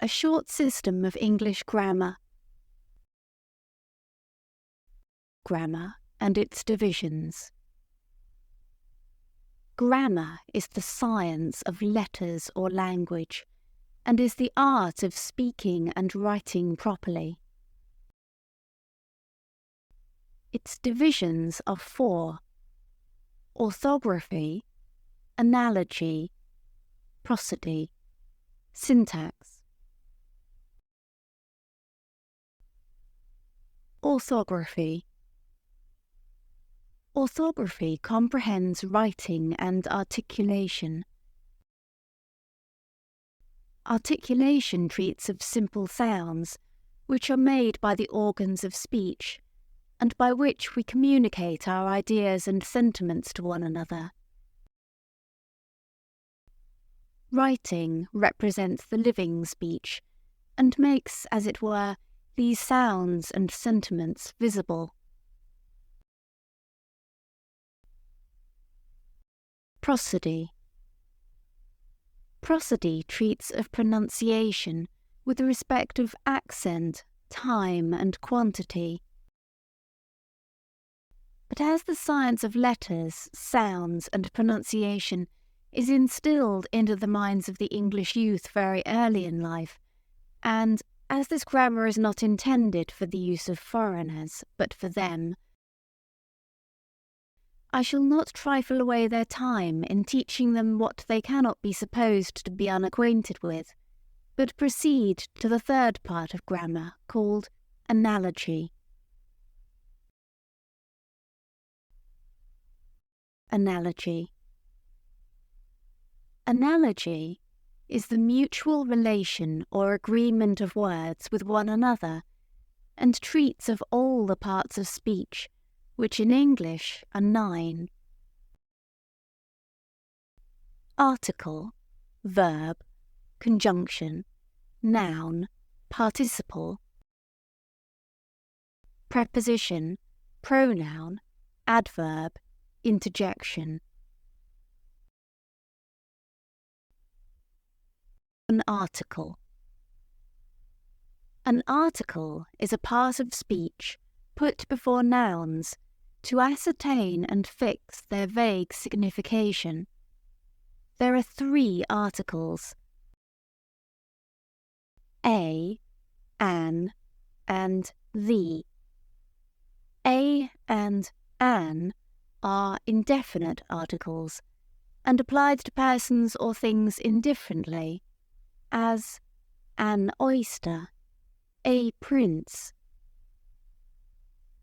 A short system of English grammar. Grammar and its divisions. Grammar is the science of letters or language, and is the art of speaking and writing properly. Its divisions are four: orthography, analogy, prosody, syntax. Orthography. Orthography comprehends writing and articulation. Articulation treats of simple sounds, which are made by the organs of speech, and by which we communicate our ideas and sentiments to one another. Writing represents the living speech, and makes, as it were, these sounds and sentiments visible. Prosody. Prosody treats of pronunciation with respect of accent, time, and quantity. But as the science of letters, sounds, and pronunciation is instilled into the minds of the English youth very early in life, and as this grammar is not intended for the use of foreigners, but for them, I shall not trifle away their time in teaching them what they cannot be supposed to be unacquainted with, but proceed to the third part of grammar, called analogy. Analogy. Analogy is the mutual relation or agreement of words with one another, and treats of all the parts of speech, which in English are 9. Article, verb, conjunction, noun, participle. Preposition, pronoun, adverb, interjection. An article. An article is a part of speech put before nouns to ascertain and fix their vague signification. There are 3 articles: a, an, and the. A and an are indefinite articles, and applied to persons or things indifferently, as an oyster, a prince.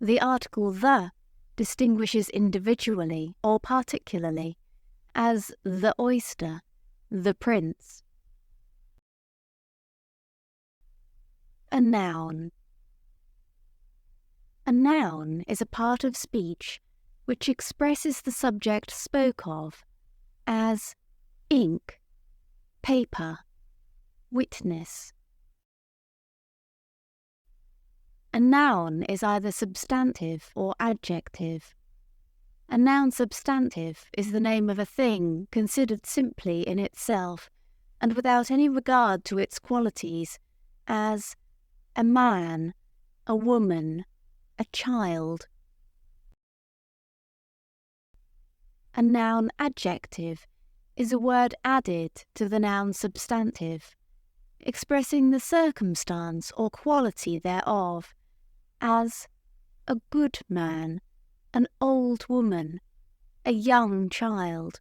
The article the distinguishes individually or particularly, as the oyster, the prince. A noun. A noun is a part of speech which expresses the subject spoke of, as ink, paper, witness. A noun is either substantive or adjective. A noun substantive is the name of a thing considered simply in itself and without any regard to its qualities, as a man, a woman, a child. A noun adjective is a word added to the noun substantive, expressing the circumstance or quality thereof, as a good man, an old woman, a young child.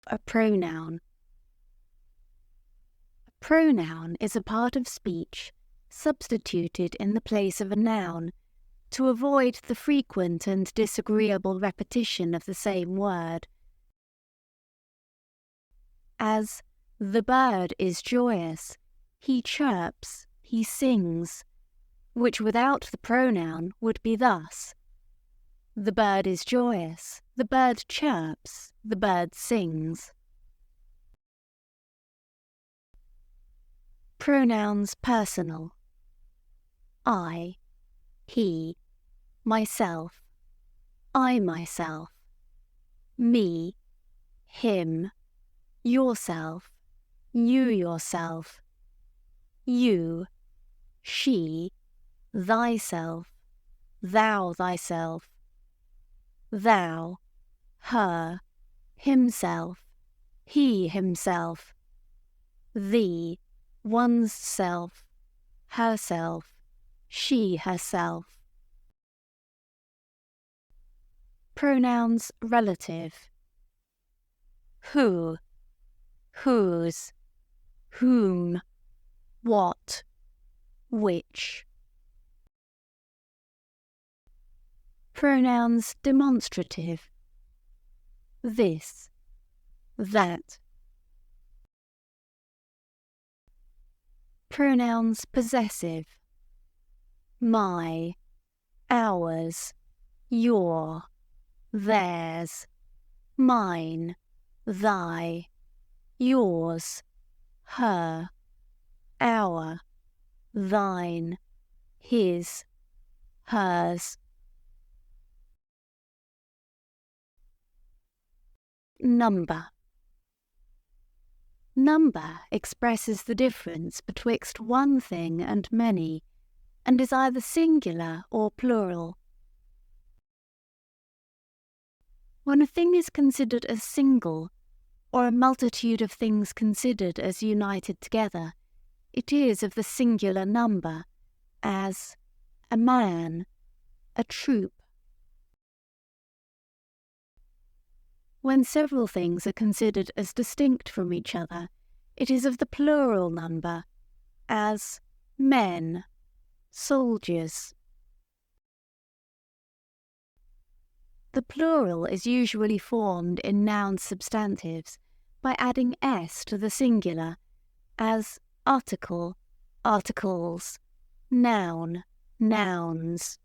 A pronoun. A pronoun is a part of speech substituted in the place of a noun to avoid the frequent and disagreeable repetition of the same word, as the bird is joyous, he chirps, he sings, which without the pronoun would be thus: the bird is joyous, the bird chirps, the bird sings. Pronouns personal. I, he, myself, I myself, me, him, yourself, you yourself, you, she, thyself, thou thyself, thou, her, himself, he himself, thee, one's self, herself, she herself. Pronouns relative. Who, whose, whom, what, which. Pronouns demonstrative. This, that. Pronouns possessive. My, ours, your, theirs, mine, thy, yours, her, our, thine, his, hers. Number. Number expresses the difference betwixt one thing and many, and is either singular or plural. When a thing is considered as single, or a multitude of things considered as united together, it is of the singular number, as a man, a troop. When several things are considered as distinct from each other, it is of the plural number, as men, soldiers. The plural is usually formed in noun substantives by adding s to the singular, as article, articles, noun, nouns.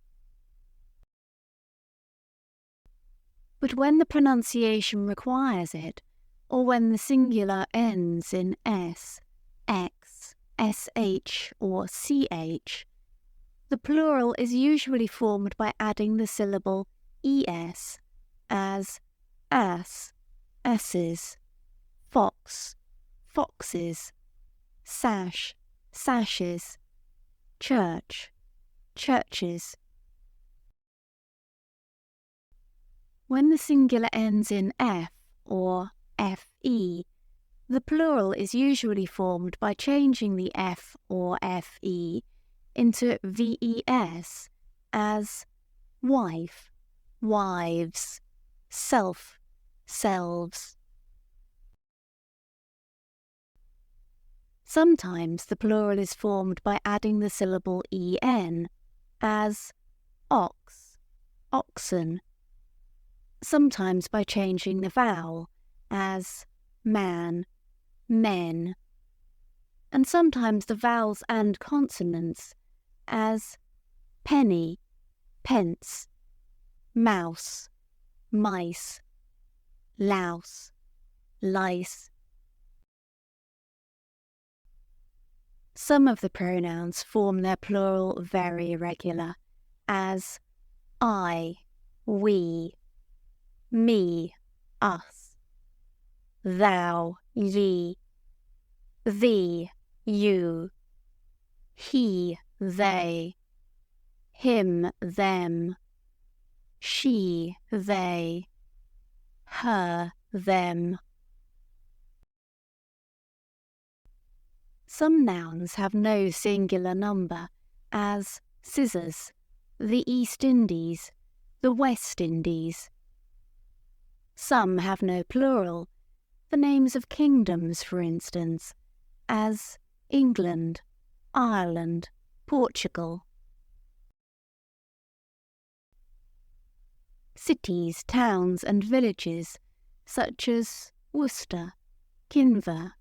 But when the pronunciation requires it, or when the singular ends in s, x, sh, or ch, the plural is usually formed by adding the syllable es, as ass, asses, fox, foxes, sash, sashes, church, churches. When the singular ends in f or fe, the plural is usually formed by changing the f or fe into ves, as wife, wives, self, selves. Sometimes the plural is formed by adding the syllable en, as ox, oxen. Sometimes by changing the vowel, as man, men. And sometimes the vowels and consonants, as penny, pence, mouse, mice, louse, lice. Some of the pronouns form their plural very irregular, as I, we, me, us, thou, ye, thee, you, he, they, him, them, she, they, her, them. Some nouns have no singular number, as scissors, the East Indies, the West Indies. Some have no plural, the names of kingdoms, for instance, as England, Ireland, Portugal. Cities, towns, and villages, such as Worcester, Kinver,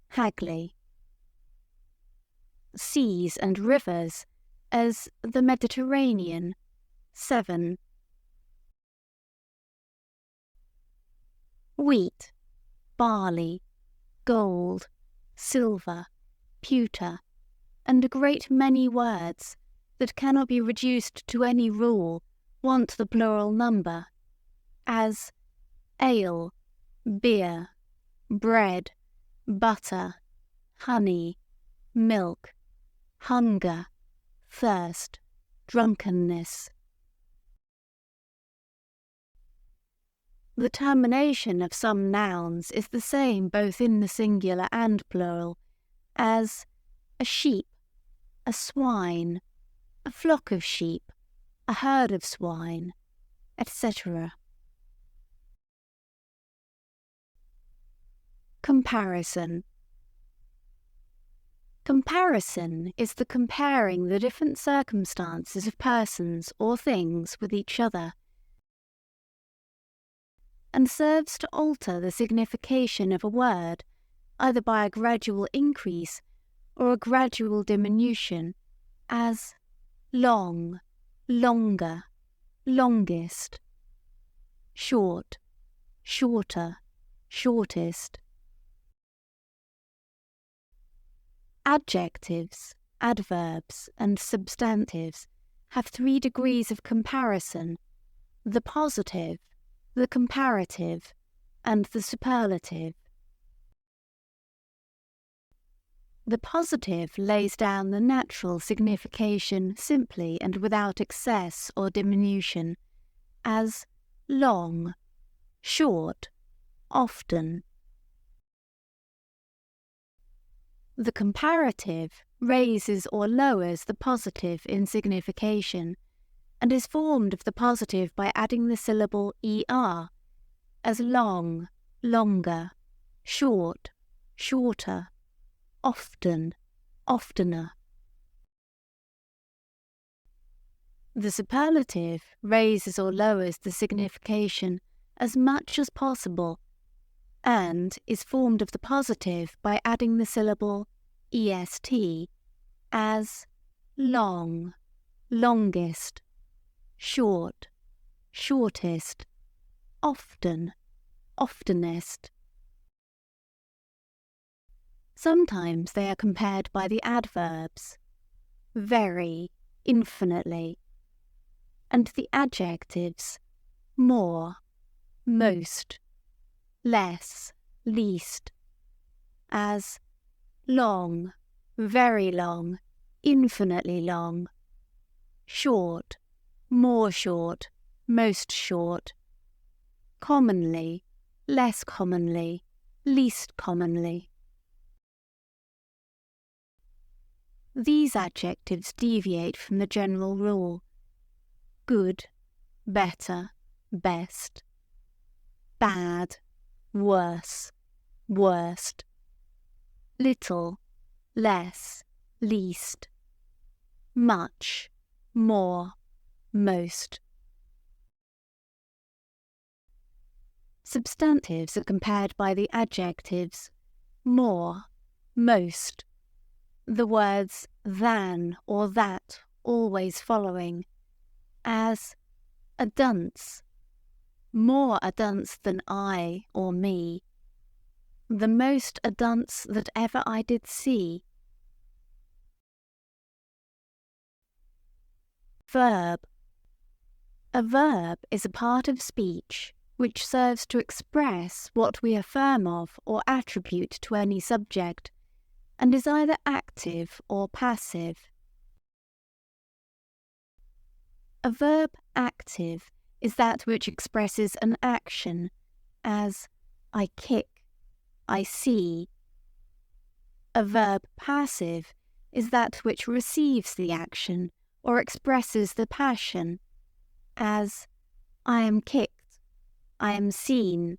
Hagley. Seas and rivers, as the Mediterranean, Severn. Wheat, barley, gold, silver, pewter, and a great many words that cannot be reduced to any rule want the plural number, as ale, beer, bread, butter, honey, milk, hunger, thirst, drunkenness. The termination of some nouns is the same both in the singular and plural, as a sheep, a swine, a flock of sheep, a herd of swine, etc. Comparison. Comparison is the comparing the different circumstances of persons or things with each other, and serves to alter the signification of a word, either by a gradual increase or a gradual diminution, as long, longer, longest, short, shorter, shortest. Adjectives, adverbs, and substantives have 3 degrees of comparison: the positive, the comparative, and the superlative. The positive lays down the natural signification simply and without excess or diminution, as long, short, often. The comparative raises or lowers the positive in signification, and is formed of the positive by adding the syllable er, as long, longer, short, shorter, often, oftener. The superlative raises or lowers the signification as much as possible, and is formed of the positive by adding the syllable est, as long, longest, short, shortest, often, oftenest. Sometimes they are compared by the adverbs very, infinitely, and the adjectives more, most, less, least, as long, very long, infinitely long, short, more short, most short, commonly, less commonly, least commonly. These adjectives deviate from the general rule: good, better, best, bad, worse, worst, little, less, least, much, more, most. Substantives are compared by the adjectives more, most, the words than or that always following, as a dunce, more a dunce than I or me, the most a dunce that ever I did see. Verb. A verb is a part of speech which serves to express what we affirm of or attribute to any subject, and is either active or passive. A verb active is that which expresses an action, as I kick, I see. A verb passive is that which receives the action or expresses the passion, as I am kicked, I am seen.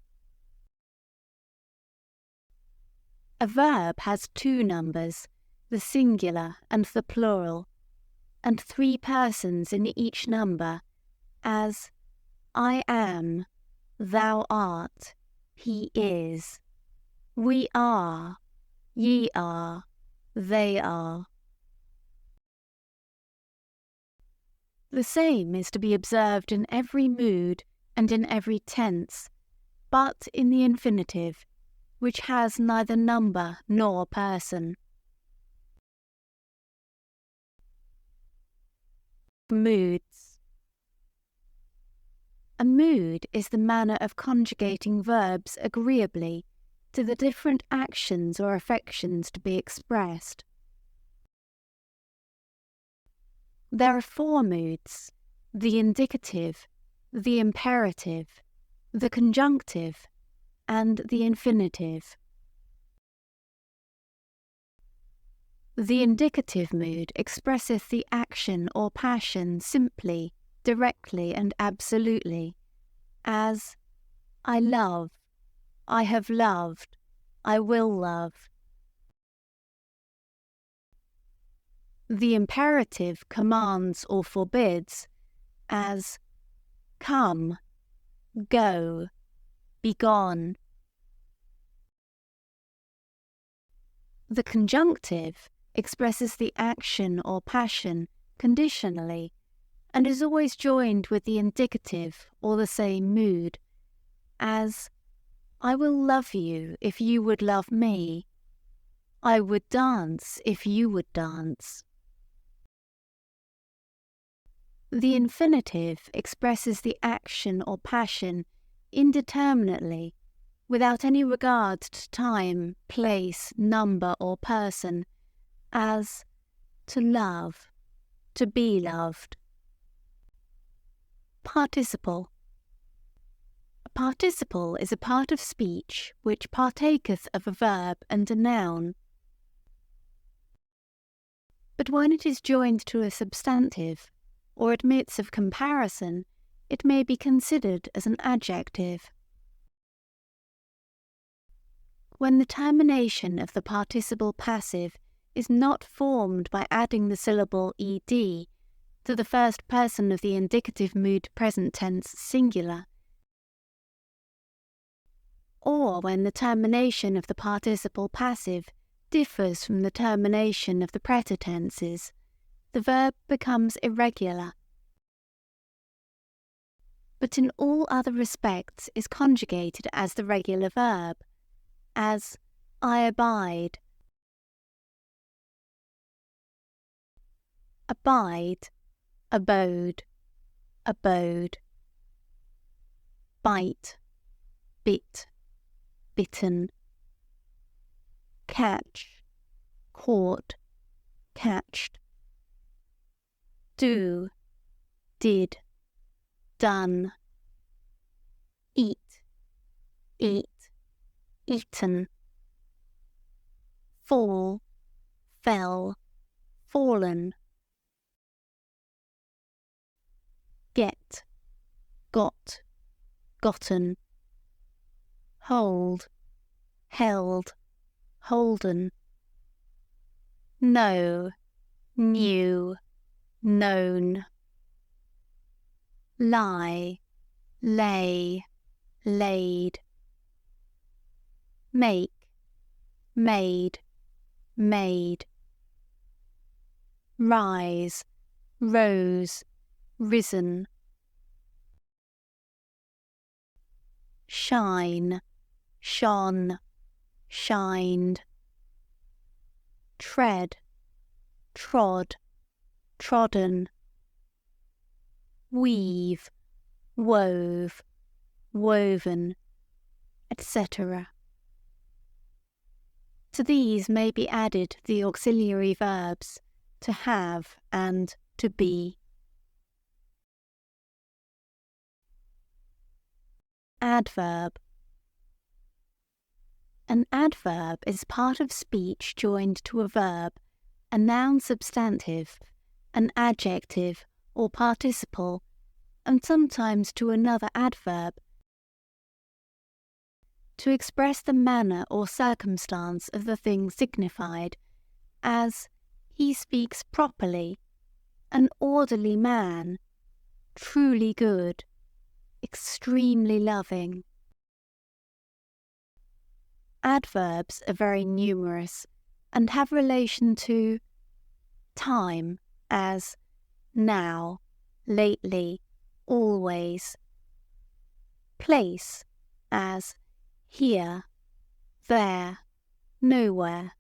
A verb has 2 numbers, the singular and the plural, and 3 persons in each number, as I am, thou art, he is, we are, ye are, they are. The same is to be observed in every mood and in every tense, but in the infinitive, which has neither number nor person. Moods. A mood is the manner of conjugating verbs agreeably, to the different actions or affections to be expressed. There are 4 moods: the indicative, the imperative, the conjunctive, and the infinitive. The indicative mood expresseth the action or passion simply, directly, and absolutely, as I love, I have loved, I will love. The imperative commands or forbids, as come, go, be gone. The conjunctive expresses the action or passion conditionally, and is always joined with the indicative or the same mood, as I will love you if you would love me, I would dance if you would dance. The infinitive expresses the action or passion indeterminately, without any regard to time, place, number, or person, as to love, to be loved. Participle. A participle is a part of speech which partaketh of a verb and a noun. But when it is joined to a substantive, or admits of comparison, it may be considered as an adjective. When the termination of the participle passive is not formed by adding the syllable ed to the first person of the indicative mood present tense singular, or when the termination of the participle passive differs from the termination of the pretertenses, the verb becomes irregular, but in all other respects is conjugated as the regular verb, as I abide. Abide, abode, abode. Bite, bit, bitten. Catch, caught, catched. Do, did, done. Eat, eat, eaten. Fall, fell, fallen. Get, got, gotten. Hold, held, holden. Know, knew, known. Lie, lay, laid. Make, made, made. Rise, rose, risen. Shine, shone, shined. Tread, trod, trodden. Weave, wove, woven, etc. To these may be added the auxiliary verbs to have and to be. Adverb. An adverb is part of speech joined to a verb, a noun substantive, an adjective or participle, and sometimes to another adverb, to express the manner or circumstance of the thing signified, as he speaks properly, an orderly man, truly good, extremely loving. Adverbs are very numerous and have relation to time, as now, lately, always. Place, as here, there, nowhere.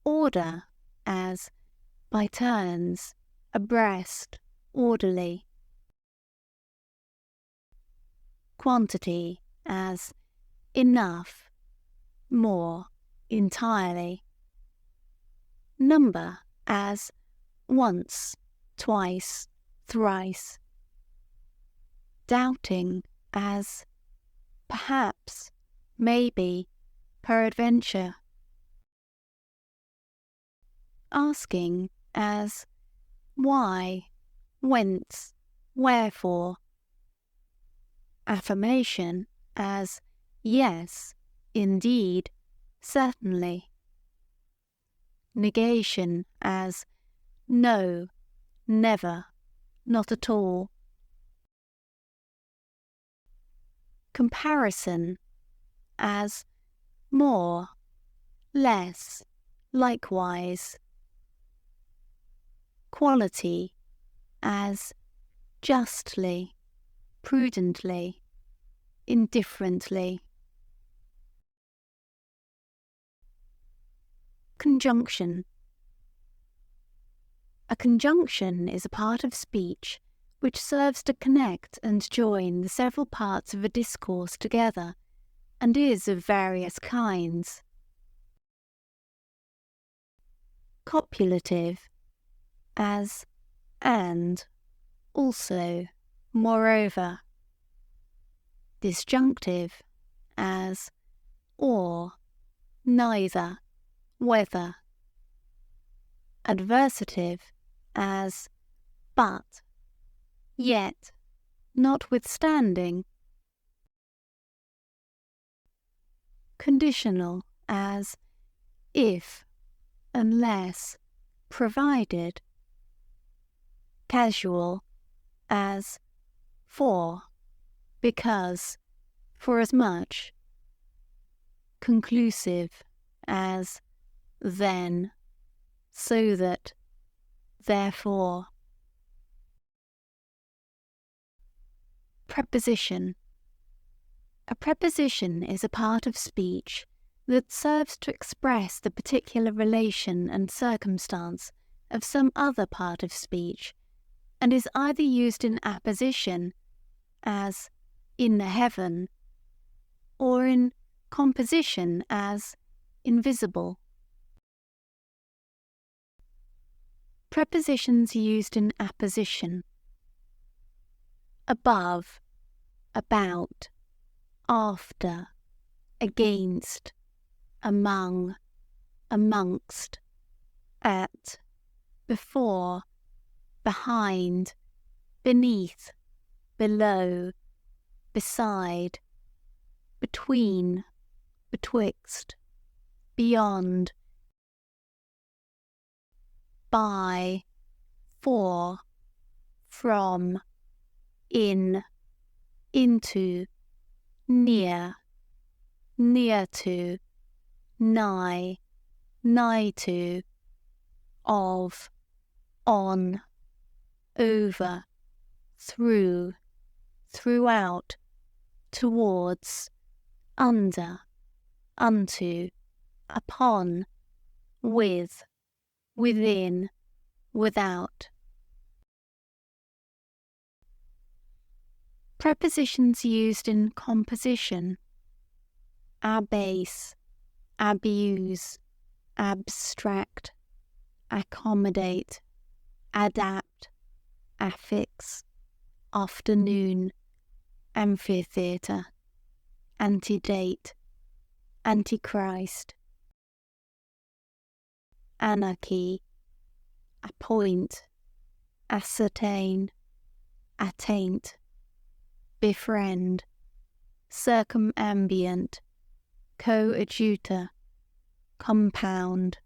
Order, as by turns, abreast, orderly. Quantity, as enough, more, entirely. Number as once, twice, thrice. Doubting as perhaps, maybe, peradventure. Asking as why, whence, wherefore. Affirmation as yes, indeed, certainly. Negation as no, never, not at all. Comparison as more, less, likewise. Quality as justly, prudently, indifferently. Conjunction. A conjunction is a part of speech which serves to connect and join the several parts of a discourse together, and is of various kinds. Copulative as and, also, moreover. Disjunctive as or, neither, whether. Adversative as but, yet, notwithstanding. Conditional as if, unless, provided. Casual as for, because, for as much. Conclusive as then, so that, therefore. Preposition. A preposition is a part of speech that serves to express the particular relation and circumstance of some other part of speech, and is either used in apposition, as in the heaven, or in composition, as invisible. Prepositions used in apposition: above, about, after, against, among, amongst, at, before, behind, beneath, below, beside, between, betwixt, beyond, by, for, from, in, into, near, near to, nigh, nigh to, of, on, over, through, throughout, towards, under, unto, upon, with, within, without. Prepositions used in composition: abase, abuse, abstract, accommodate, adapt, affix, afternoon, amphitheatre, antedate, antichrist. Anarchy, appoint, ascertain, attaint, befriend, circumambient, coadjutor, compound,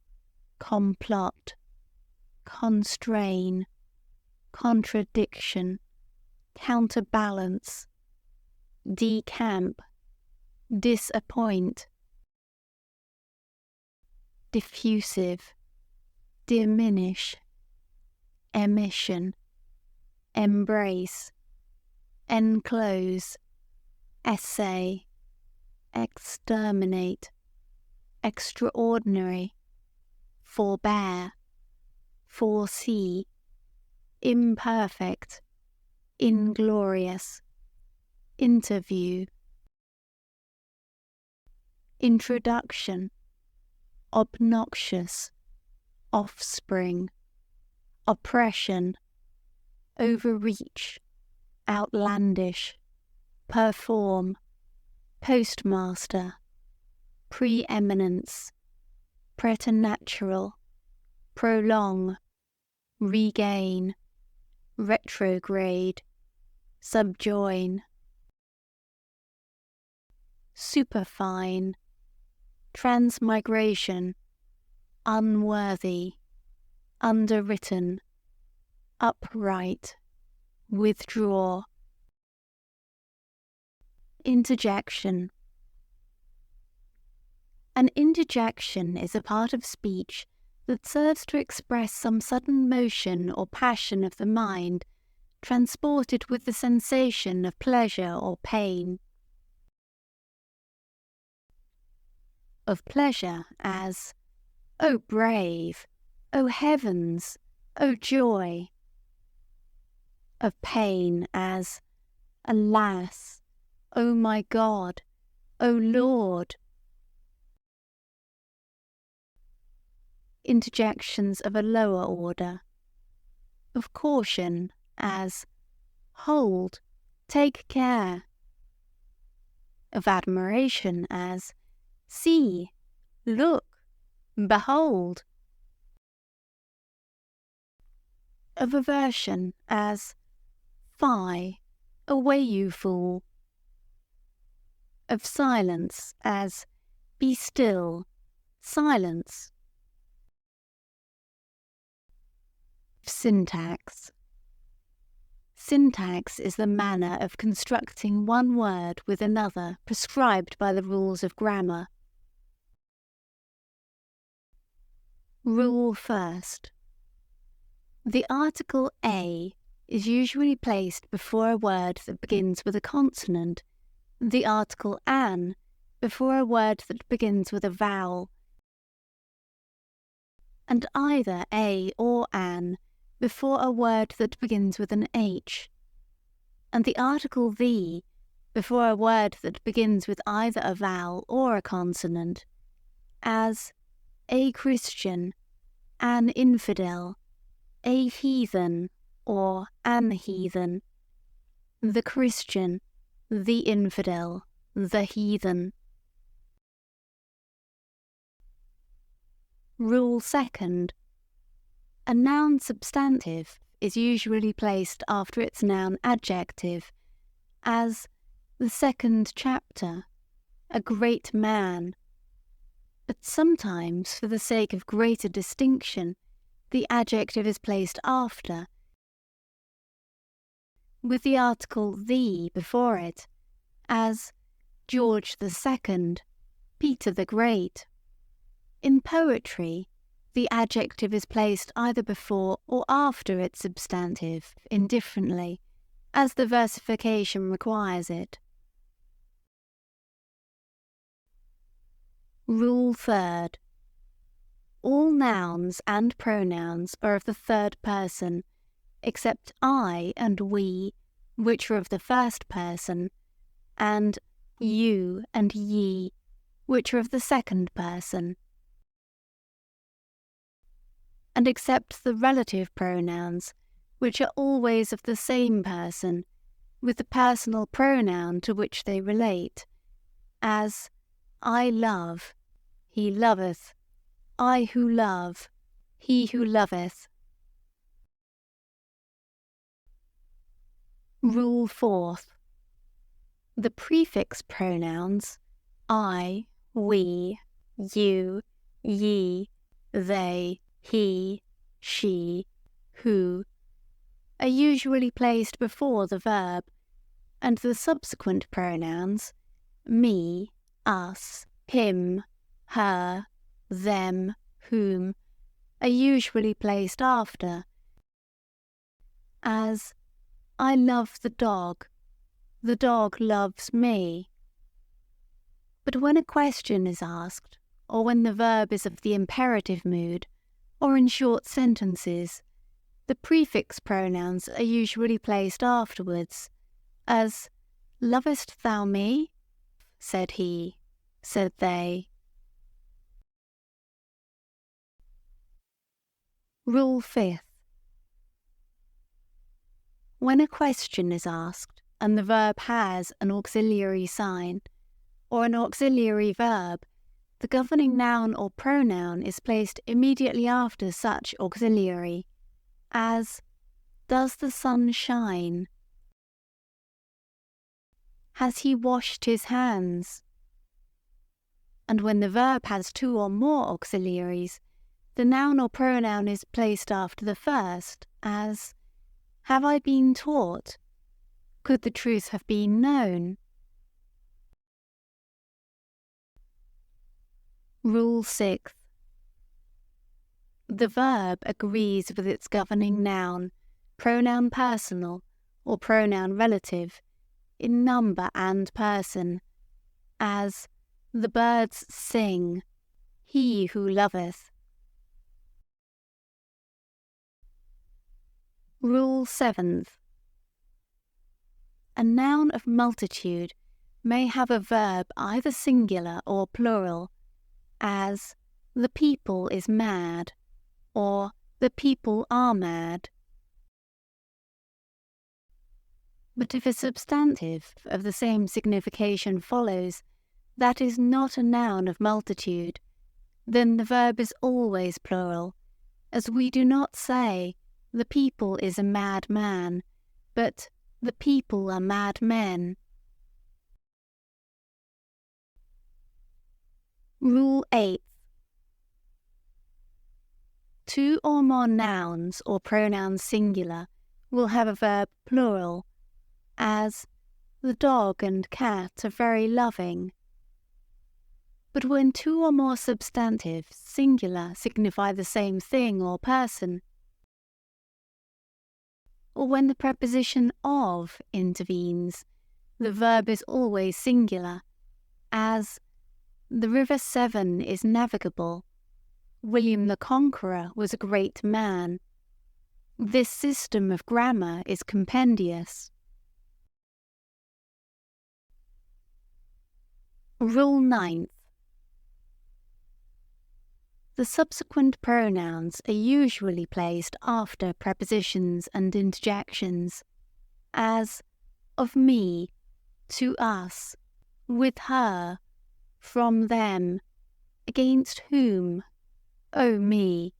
complot, constrain, contradiction, counterbalance, decamp, disappoint. Diffusive, diminish, emission, embrace, enclose, essay, exterminate, extraordinary, forbear, foresee, imperfect, inglorious, interview. introduction, obnoxious, offspring, oppression, overreach, outlandish, perform, postmaster, preeminence, preternatural, prolong, regain, retrograde, subjoin, superfine, transmigration, unworthy, underwritten, upright, withdraw. Interjection. An interjection is a part of speech that serves to express some sudden motion or passion of the mind, transported with the sensation of pleasure or pain. Of pleasure as, "O brave! O heavens! O joy!" Of pain as, "Alas! O my God! O Lord!" Interjections of a lower order. Of caution as, "Hold! Take care!" Of admiration as, "See! Look! Behold!" Of aversion as, "Fie! Away, you fool!" Of silence as, "Be still! Silence!" Of syntax. Syntax is the manner of constructing one word with another prescribed by the rules of grammar. Rule first. The article a is usually placed before a word that begins with a consonant, the article an before a word that begins with a vowel, and either a or an before a word that begins with an h, and the article the before a word that begins with either a vowel or a consonant, as a Christian, an infidel, a heathen or an heathen, the Christian, the infidel, the heathen. Rule second. A noun substantive is usually placed after its noun adjective, as the second chapter, a great man. But sometimes, for the sake of greater distinction, the adjective is placed after, with the article the before it, as George II, Peter the Great. In poetry, the adjective is placed either before or after its substantive, indifferently, as the versification requires it. Rule third. All nouns and pronouns are of the third person, except I and we, which are of the first person, and you and ye, which are of the second person. And except the relative pronouns, which are always of the same person, with the personal pronoun to which they relate, as I love, he loveth, I who love, he who loveth. Rule fourth. The prefix pronouns I, we, you, ye, they, he, she, who are usually placed before the verb, and the subsequent pronouns me, us, him, her, them, whom are usually placed after, as I love the dog loves me. But when a question is asked, or when the verb is of the imperative mood, or in short sentences, the prefix pronouns are usually placed afterwards, as lovest thou me? Said he, said they. Rule 5th. When a question is asked and the verb has an auxiliary sign or an auxiliary verb, the governing noun or pronoun is placed immediately after such auxiliary, as, does the sun shine? Has he washed his hands? And when the verb has two or more auxiliaries, the noun or pronoun is placed after the first, as, have I been taught? Could the truth have been known? Rule 6th. The verb agrees with its governing noun, pronoun personal, or pronoun relative, in number and person, as, the birds sing, he who loveth. Rule 7th. A noun of multitude may have a verb either singular or plural, as, the people is mad, or the people are mad. But if a substantive of the same signification follows, that is not a noun of multitude, then the verb is always plural, as we do not say, the people is a mad man, but the people are mad men. Rule 8. Two or more nouns or pronouns singular will have a verb plural, as, the dog and cat are very loving. But when two or more substantives singular signify the same thing or person, or when the preposition of intervenes, the verb is always singular, as, the River Severn is navigable. William the Conqueror was a great man. This system of grammar is compendious. Rule 9th. The subsequent pronouns are usually placed after prepositions and interjections, as, of me, to us, with her, from them, against whom, O me.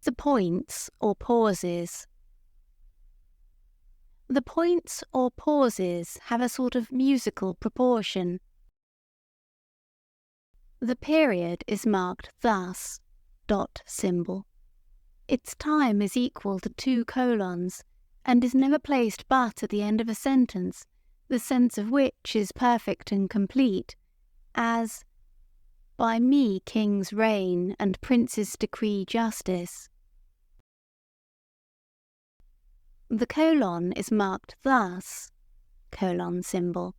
The points or pauses. The points or pauses have a sort of musical proportion. The period is marked thus, dot symbol. Its time is equal to 2 colons, and is never placed but at the end of a sentence, the sense of which is perfect and complete, as, by me kings reign and princes decree justice. The colon is marked thus, colon symbol.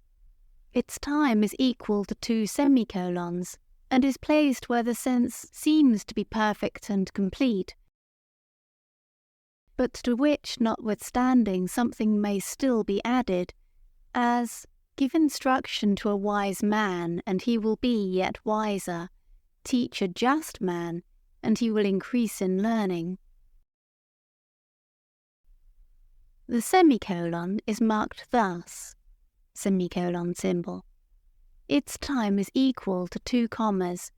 Its time is equal to 2 semicolons, and is placed where the sense seems to be perfect and complete, but to which notwithstanding something may still be added, as, give instruction to a wise man, and he will be yet wiser. Teach a just man, and he will increase in learning. The semicolon is marked thus, semicolon symbol. Its time is equal to 2 commas,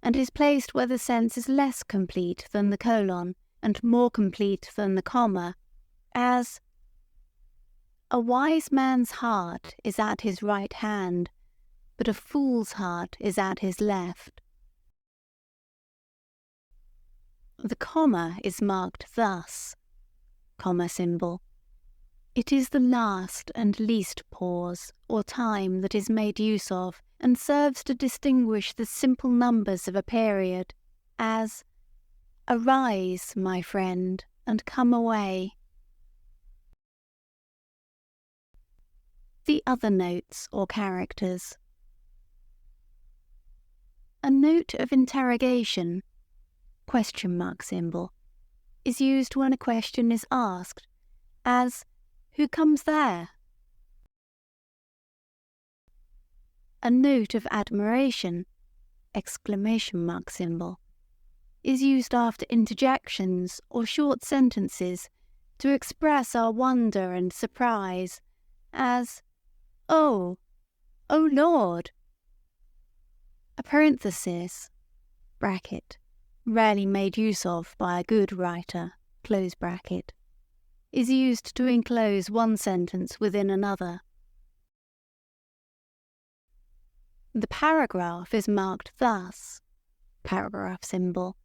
and is placed where the sense is less complete than the colon, and more complete than the comma, as, a wise man's heart is at his right hand, but a fool's heart is at his left. The comma is marked thus, comma symbol. It is the last and least pause or time that is made use of, and serves to distinguish the simple numbers of a period, as, arise, my friend, and come away. The other notes or characters. A note of interrogation, question mark symbol, is used when a question is asked, as, who comes there? A note of admiration, exclamation mark symbol, is used after interjections or short sentences to express our wonder and surprise, as, "Oh, oh Lord!" A parenthesis, bracket, rarely made use of by a good writer, close bracket, is used to enclose one sentence within another. The paragraph is marked thus, paragraph symbol,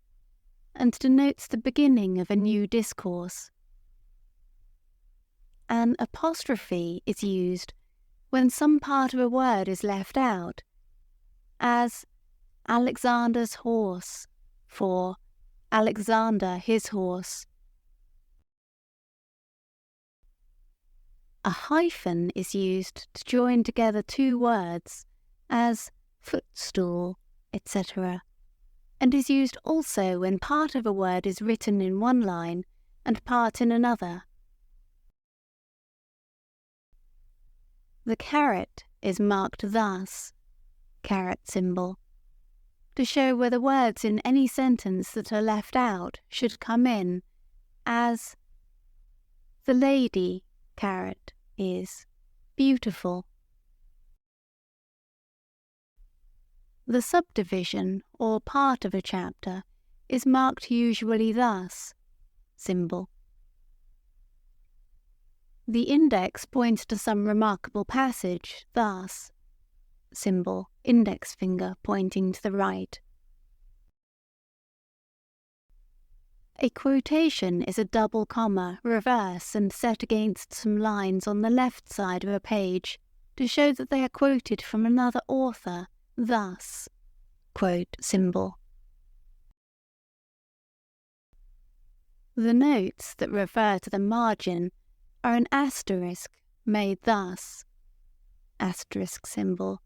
and denotes the beginning of a new discourse. An apostrophe is used when some part of a word is left out, as Alexander's horse for Alexander his horse. A hyphen is used to join together two words, as footstool, etc., and is used also when part of a word is written in one line and part in another. The caret is marked thus, caret symbol, to show whether words in any sentence that are left out should come in, as the lady, caret, is beautiful. The subdivision or part of a chapter is marked usually thus, symbol. The index points to some remarkable passage thus, symbol, index finger pointing to the right. A quotation is a double comma, reverse and set against some lines on the left side of a page to show that they are quoted from another author, thus, quote symbol. The notes that refer to the margin are an asterisk made thus, asterisk symbol,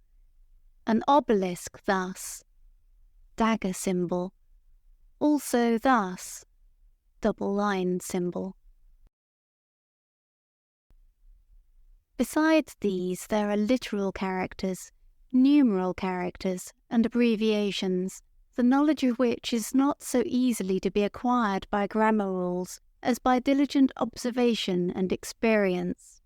an obelisk thus, dagger symbol, also thus, double line symbol. Besides these, there are literal characters, numeral characters, and abbreviations, the knowledge of which is not so easily to be acquired by grammar rules as by diligent observation and experience.